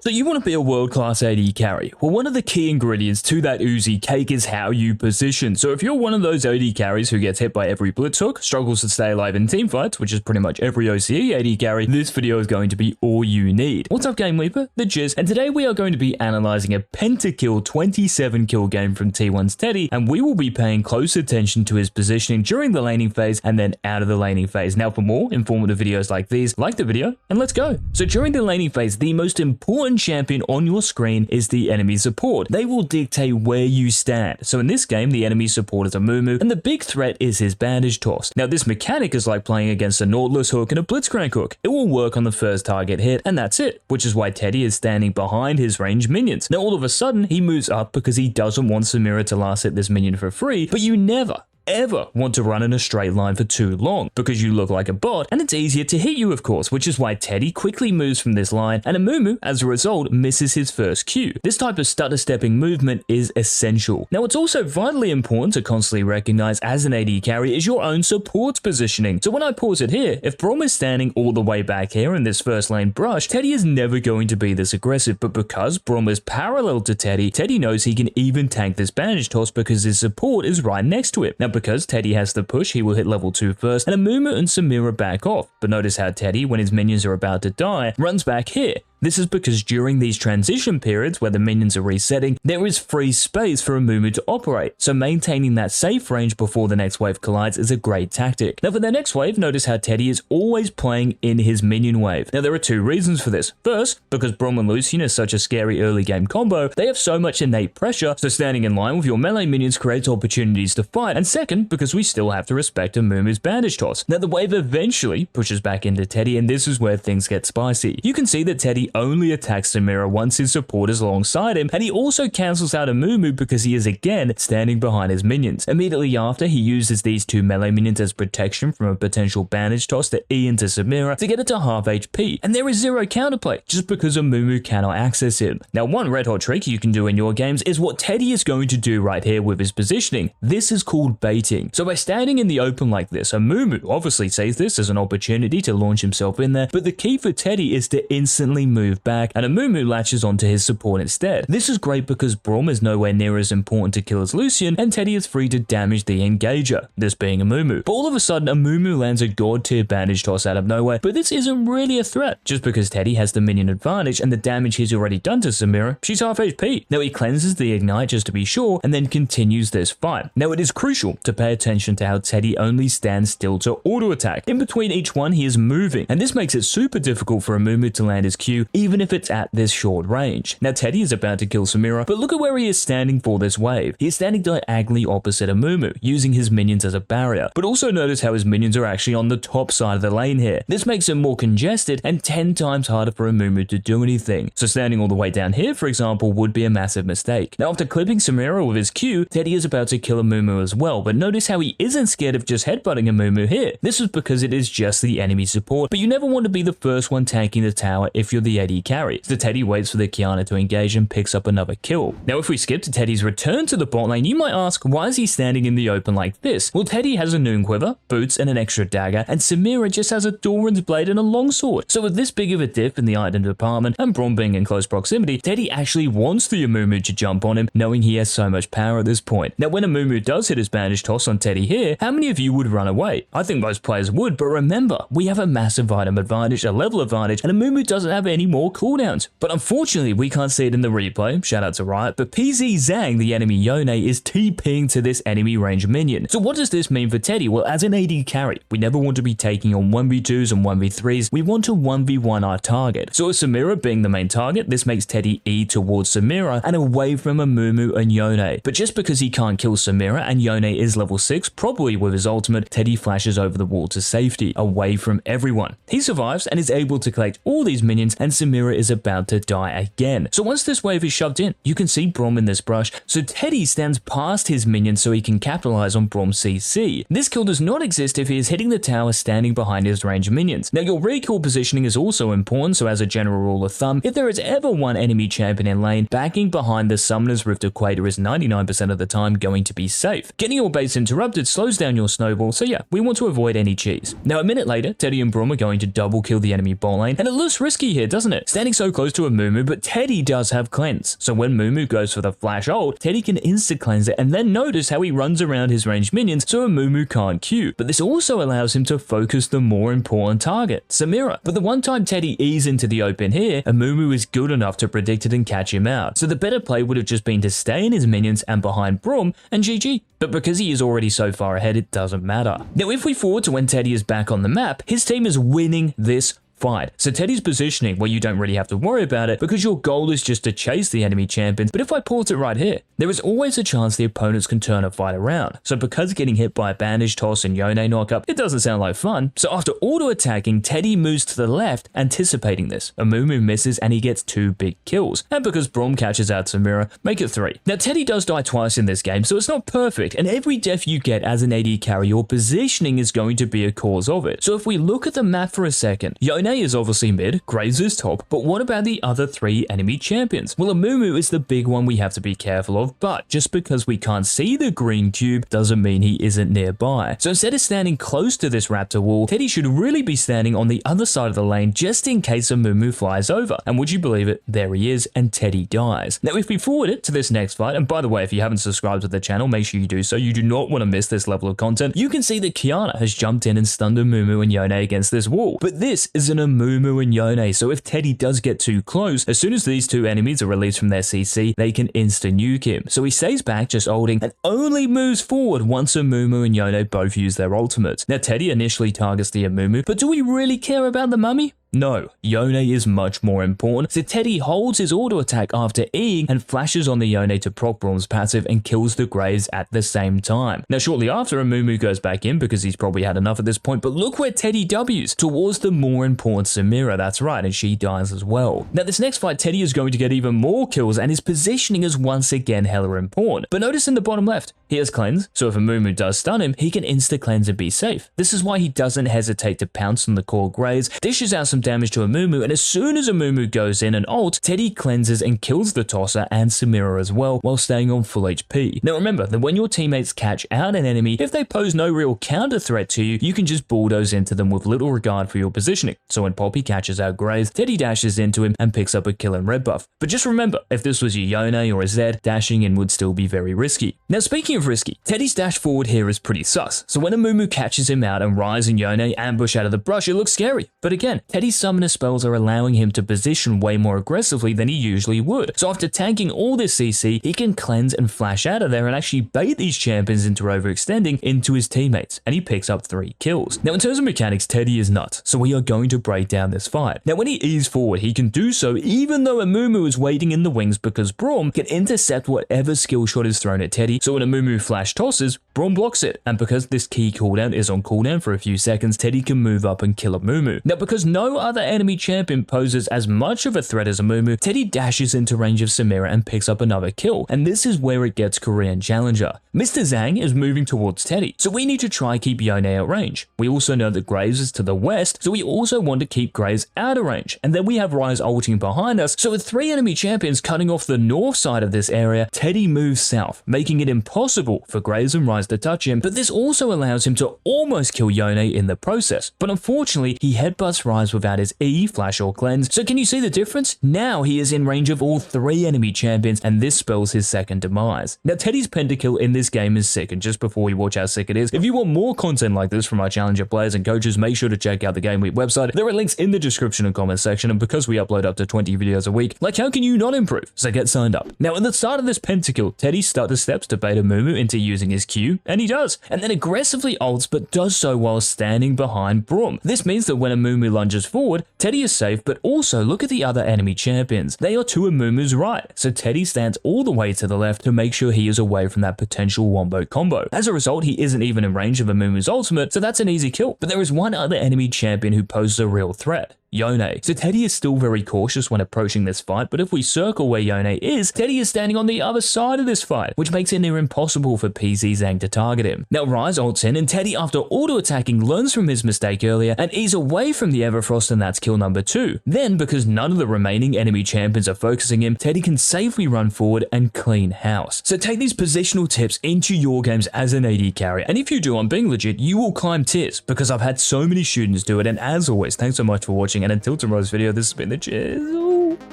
So you want to be a world-class AD carry? Well, one of the key ingredients to that oozy cake is how you position. So if you're one of those AD carries who gets hit by every blitz hook, struggles to stay alive in teamfights, which is pretty much every OCE AD carry, this video is going to be all you need. What's up, GameLeaper? The Jizz, and today we are going to be analyzing a pentakill 27 kill game from T1's Teddy, and we will be paying close attention to his positioning during the laning phase and then out of the laning phase. Now, for more informative videos like these, like the video and let's go. So during the laning phase, the most important champion on your screen is the enemy support. They will dictate where you stand. So in this game, the enemy support is a Mumu, and the big threat is his bandage toss. Now this mechanic is like playing against a Nautilus hook and a Blitzcrank hook. It will work on the first target hit, and that's it, which is why Teddy is standing behind his ranged minions. Now all of a sudden, he moves up because he doesn't want Samira to last hit this minion for free, but you never ever want to run in a straight line for too long because you look like a bot and it's easier to hit you, of course, which is why Teddy quickly moves from this line and Amumu, as a result, misses his first Q. This type of stutter stepping movement is essential. Now, it's also vitally important to constantly recognize as an AD carry is your own support's positioning. So when I pause it here, if Brom is standing all the way back here in this first lane brush, Teddy is never going to be this aggressive, but because Brom is parallel to Teddy, Teddy knows he can even tank this bandage toss because his support is right next to it. Now, because Teddy has the push, he will hit level 2 first, and Amumu and Samira back off. But notice how Teddy, when his minions are about to die, runs back here. This is because during these transition periods where the minions are resetting, there is free space for Amumu to operate, so maintaining that safe range before the next wave collides is a great tactic. Now for the next wave, notice how Teddy is always playing in his minion wave. Now there are two reasons for this. First, because Brom and Lucian is such a scary early game combo, they have so much innate pressure, so standing in line with your melee minions creates opportunities to fight, and second, because we still have to respect Amumu's bandage toss. Now the wave eventually pushes back into Teddy, and this is where things get spicy. You can see that Teddy only attacks Samira once his support is alongside him, and he also cancels out Amumu because he is again standing behind his minions. Immediately after, he uses these two melee minions as protection from a potential bandage toss to E into Samira to get it to half HP, and there is zero counterplay just because Amumu cannot access him. Now one red hot trick you can do in your games is what Teddy is going to do right here with his positioning. This is called baiting. So by standing in the open like this, Amumu obviously sees this as an opportunity to launch himself in there, but the key for Teddy is to instantly move back, and Amumu latches onto his support instead. This is great because Brom is nowhere near as important to kill as Lucian, and Teddy is free to damage the engager, this being Amumu. But all of a sudden, Amumu lands a god tier bandage toss out of nowhere, but this isn't really a threat, just because Teddy has the minion advantage and the damage he's already done to Samira, she's half HP. Now he cleanses the ignite just to be sure, and then continues this fight. Now it is crucial to pay attention to how Teddy only stands still to auto attack. In between each one, he is moving, and this makes it super difficult for Amumu to land his Q, even if it's at this short range. Now Teddy is about to kill Samira, but look at where he is standing for this wave. He is standing diagonally opposite Amumu, using his minions as a barrier. But also notice how his minions are actually on the top side of the lane here. This makes him more congested and 10 times harder for Amumu to do anything. So standing all the way down here, for example, would be a massive mistake. Now after clipping Samira with his Q, Teddy is about to kill Amumu as well, but notice how he isn't scared of just headbutting Amumu here. This is because it is just the enemy support, but you never want to be the first one tanking the tower if you're the AD carry. So Teddy waits for the Kiana to engage and picks up another kill. Now if we skip to Teddy's return to the bot lane, you might ask, why is he standing in the open like this? Well, Teddy has a noon quiver, boots and an extra dagger, and Samira just has a Doran's blade and a longsword. So with this big of a diff in the item department and Brom being in close proximity, Teddy actually wants the Amumu to jump on him, knowing he has so much power at this point. Now when Amumu does hit his bandage toss on Teddy here, how many of you would run away? I think most players would, but remember, we have a massive item advantage, a level advantage, and Amumu doesn't have any more cooldowns. But unfortunately, we can't see it in the replay, shout out to Riot, but PZ Zhang, the enemy Yone, is TPing to this enemy range minion. So what does this mean for Teddy? Well, as an AD carry, we never want to be taking on 1v2s and 1v3s, we want to 1v1 our target. So with Samira being the main target, this makes Teddy E towards Samira and away from Amumu and Yone. But just because he can't kill Samira and Yone is level 6, probably with his ultimate, Teddy flashes over the wall to safety, away from everyone. He survives and is able to collect all these minions, and Samira is about to die again. So once this wave is shoved in, you can see Brom in this brush, so Teddy stands past his minions so he can capitalize on Brom's CC. This kill does not exist if he is hitting the tower standing behind his range minions. Now your recoil positioning is also important, so as a general rule of thumb, if there is ever one enemy champion in lane, backing behind the Summoner's Rift Equator is 99% of the time going to be safe. Getting your base interrupted slows down your snowball, so yeah, we want to avoid any cheese. Now a minute later, Teddy and Brom are going to double kill the enemy bot lane, and it looks risky here, doesn't doesn't it? Standing so close to a Mumu, but Teddy does have cleanse. So when Mumu goes for the flash ult, Teddy can insta-cleanse it, and then notice how he runs around his ranged minions so a Mumu can't Q. But this also allows him to focus the more important target, Samira. But the one time Teddy ease into the open here, a Mumu is good enough to predict it and catch him out. So the better play would have just been to stay in his minions and behind Braum and GG. But because he is already so far ahead, it doesn't matter. Now if we forward to when Teddy is back on the map, his team is winning this fight. So Teddy's positioning where you don't really have to worry about it because your goal is just to chase the enemy champions. But if I pause it right here, there is always a chance the opponents can turn a fight around. So because getting hit by a bandage toss and Yone knockup, it doesn't sound like fun. So after auto-attacking, Teddy moves to the left, anticipating this. Amumu misses and he gets 2 big kills. And because Braum catches out Samira, make it 3. Now Teddy does die twice in this game, so it's not perfect. And every death you get as an AD carry, your positioning is going to be a cause of it. So if we look at the map for a second, Yone is obviously mid, Graves is top, but what about the other 3 enemy champions? Well, Amumu is the big one we have to be careful of, but just because we can't see the green cube doesn't mean he isn't nearby. So instead of standing close to this raptor wall, Teddy should really be standing on the other side of the lane just in case Amumu flies over. And would you believe it? There he is, and Teddy dies. Now if we forward it to this next fight, and by the way, if you haven't subscribed to the channel, make sure you do so. You do not want to miss this level of content. You can see that Kiana has jumped in and stunned Amumu and Yone against this wall. But this is an Amumu and Yone, so if Teddy does get too close, as soon as these 2 enemies are released from their CC, they can insta-nuke him. So he stays back just holding and only moves forward once Amumu and Yone both use their ultimates. Now Teddy initially targets the Amumu, but do we really care about the mummy? No, Yone is much more important, so Teddy holds his auto attack after Eing and flashes on the Yone to proc Braum's passive and kills the Graves at the same time. Now shortly after, Amumu goes back in because he's probably had enough at this point, but look where Teddy W's towards the more important Samira, that's right, and she dies as well. Now this next fight, Teddy is going to get even more kills and his positioning is once again hella important. But notice in the bottom left, he has cleanse, so if Amumu does stun him, he can insta-cleanse and be safe. This is why he doesn't hesitate to pounce on the core Graves, dishes out some damage to Amumu, and as soon as Amumu goes in and ult, Teddy cleanses and kills the tosser and Samira as well while staying on full HP. Now remember that when your teammates catch out an enemy, if they pose no real counter threat to you, you can just bulldoze into them with little regard for your positioning. So when Poppy catches out Graves, Teddy dashes into him and picks up a kill and red buff. But just remember, if this was your Yone or a Zed, dashing in would still be very risky. Now speaking of risky, Teddy's dash forward here is pretty sus. So when Amumu catches him out and Ryze and Yone ambush out of the brush, it looks scary. But again, Teddy's summoner spells are allowing him to position way more aggressively than he usually would. So after tanking all this CC, he can cleanse and flash out of there and actually bait these champions into overextending into his teammates, and he picks up 3 kills. Now in terms of mechanics, Teddy is nuts, so we are going to break down this fight. Now when he eases forward, he can do so even though Amumu is waiting in the wings because Braum can intercept whatever skill shot is thrown at Teddy, so when Amumu flash tosses, Braum blocks it, and because this key cooldown is on cooldown for a few seconds, Teddy can move up and kill Amumu. Now because no other enemy champion poses as much of a threat as Amumu, Teddy dashes into range of Samira and picks up another kill, and this is where it gets Korean Challenger. Mr. Zhang is moving towards Teddy, so we need to try keep Yone out range. We also know that Graves is to the west, so we also want to keep Graves out of range, and then we have Ryze ulting behind us, so with 3 enemy champions cutting off the north side of this area, Teddy moves south, making it impossible for Graves and Ryze to touch him, but this also allows him to almost kill Yone in the process. But unfortunately, he headbutts Ryze without his E, flash or cleanse, so can you see the difference? Now he is in range of all 3 enemy champions, and this spells his second demise. Now Teddy's pentakill in this game is sick, and just before we watch how sick it is, if you want more content like this from our challenger players and coaches, make sure to check out the GameLeap website. There are links in the description and comment section, and because we upload up to 20 videos a week, like how can you not improve? So get signed up. Now at the start of this pentakill, Teddy stutters steps to bait Amumu into using his Q, and he does, and then aggressively ults, but does so while standing behind Braum. This means that when Amumu lunges forward, Teddy is safe, but also look at the other enemy champions. They are to Amumu's right, so Teddy stands all the way to the left to make sure he is away from that potential wombo combo. As a result, he isn't even in range of Amumu's ultimate, so that's an easy kill. But there is one other enemy champion who poses a real threat. Yone. So Teddy is still very cautious when approaching this fight, but if we circle where Yone is, Teddy is standing on the other side of this fight, which makes it near impossible for PZ Zhang to target him. Now Ryze ults in, and Teddy, after auto-attacking, learns from his mistake earlier and ease away from the Everfrost, and that's kill number 2. Then, because none of the remaining enemy champions are focusing him, Teddy can safely run forward and clean house. So take these positional tips into your games as an AD carry, and if you do, I'm being legit, you will climb tiers, because I've had so many students do it, and as always, thanks so much for watching, and until tomorrow's video, this has been the Cheers.